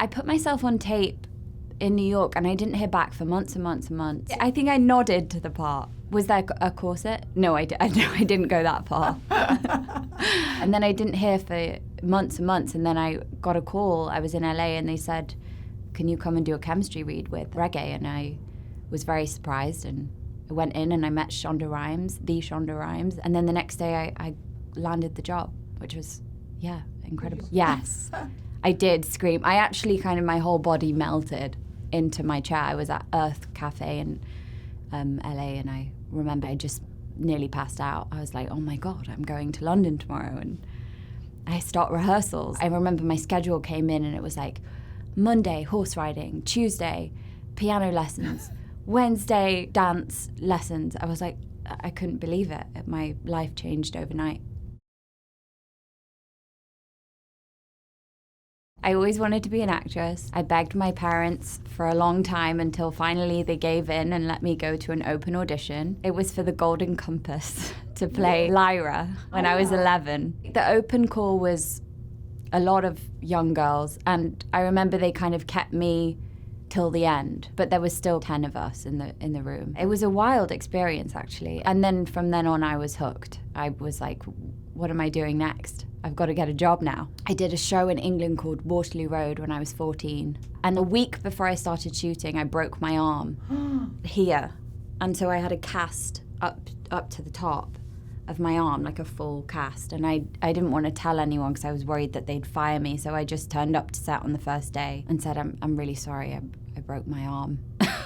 I put myself on tape in New York and I didn't hear back for months and months and months. I think I nodded to the part. Was there a corset? No, I didn't go that far. And then I didn't hear for months and months, and then I got a call. I was in LA and they said, can you come and do a chemistry read with Reggae? And I was very surprised, and I went in and I met the Shonda Rhimes, and then the next day I landed the job, which was, incredible. Yes, I did scream. I actually my whole body melted into my chair. I was at Earth Cafe in LA, and I remember I just nearly passed out. I was like, oh my God, I'm going to London tomorrow, and I start rehearsals. I remember my schedule came in and it was like Monday, horse riding, Tuesday, piano lessons, Wednesday, dance lessons. I was like, I couldn't believe it. My life changed overnight. I always wanted to be an actress. I begged my parents for a long time until finally they gave in and let me go to an open audition. It was for the Golden Compass to play Lyra when I was 11. The open call was a lot of young girls, and I remember they kind of kept me till the end, but there was still 10 of us in the room. It was a wild experience, actually. And then from then on, I was hooked. I was like, what am I doing next? I've got to get a job now. I did a show in England called Waterloo Road when I was 14. And a week before I started shooting, I broke my arm here. And so I had a cast up to the top of my arm, like a full cast. And I didn't want to tell anyone because I was worried that they'd fire me. So I just turned up to set on the first day and said, I'm really sorry, I broke my arm.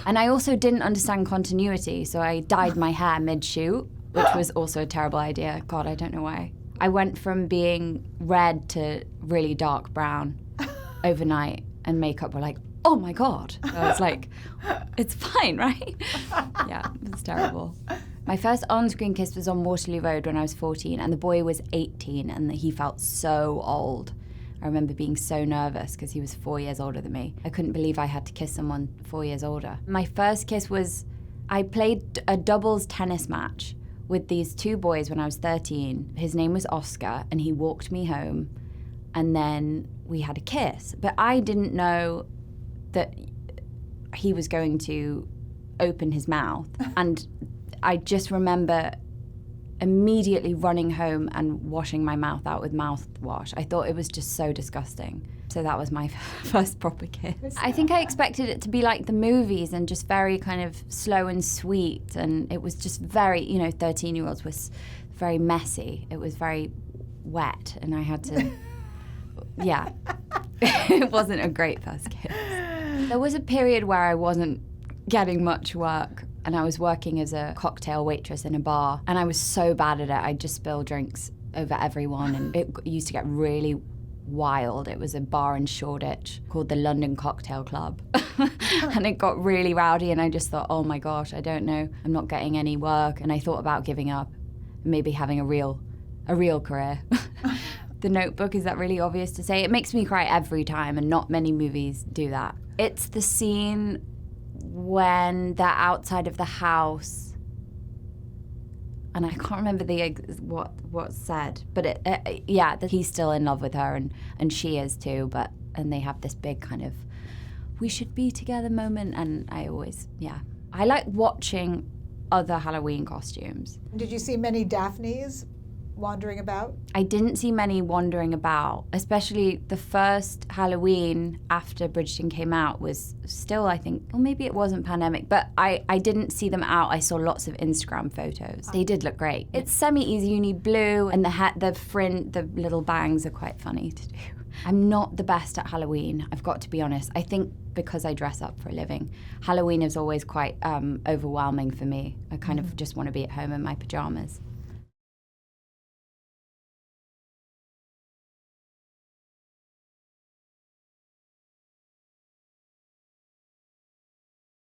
And I also didn't understand continuity. So I dyed my hair mid-shoot, which was also a terrible idea. God, I don't know why. I went from being red to really dark brown overnight, and makeup were like, oh my God. I was like, it's fine, right? Yeah, it was terrible. My first on-screen kiss was on Waterloo Road when I was 14, and the boy was 18, and he felt so old. I remember being so nervous because he was 4 years older than me. I couldn't believe I had to kiss someone 4 years older. My first kiss was, I played a doubles tennis match with these two boys when I was 13. His name was Oscar, and he walked me home, and then we had a kiss. But I didn't know that he was going to open his mouth. And I just remember immediately running home and washing my mouth out with mouthwash. I thought it was just so disgusting. So that was my first proper kiss. I think I expected it to be like the movies and just very kind of slow and sweet. And it was just very, 13-year-olds was very messy. It was very wet, and I had to, yeah. It wasn't a great first kiss. There was a period where I wasn't getting much work, and I was working as a cocktail waitress in a bar, and I was so bad at it. I'd just spill drinks over everyone, and it used to get really wild. It was a bar in Shoreditch called the London Cocktail Club. And it got really rowdy, and I just thought, oh my gosh, I don't know, I'm not getting any work. And I thought about giving up and maybe having a real career. The Notebook, is that really obvious to say? It makes me cry every time, and not many movies do that. It's the scene when they're outside of the house, and I can't remember what's said, but that he's still in love with her, and she is too, and they have this big kind of we should be together moment, and I like watching other Halloween costumes. Did you see many Daphnes wandering about? I didn't see many wandering about, especially the first Halloween after Bridgerton came out was still, I think, or maybe it wasn't pandemic, but I didn't see them out. I saw lots of Instagram photos. They did look great. It's semi-easy. You need blue, and the little bangs are quite funny to do. I'm not the best at Halloween, I've got to be honest. I think because I dress up for a living, Halloween is always quite overwhelming for me. I kind of just want to be at home in my pajamas.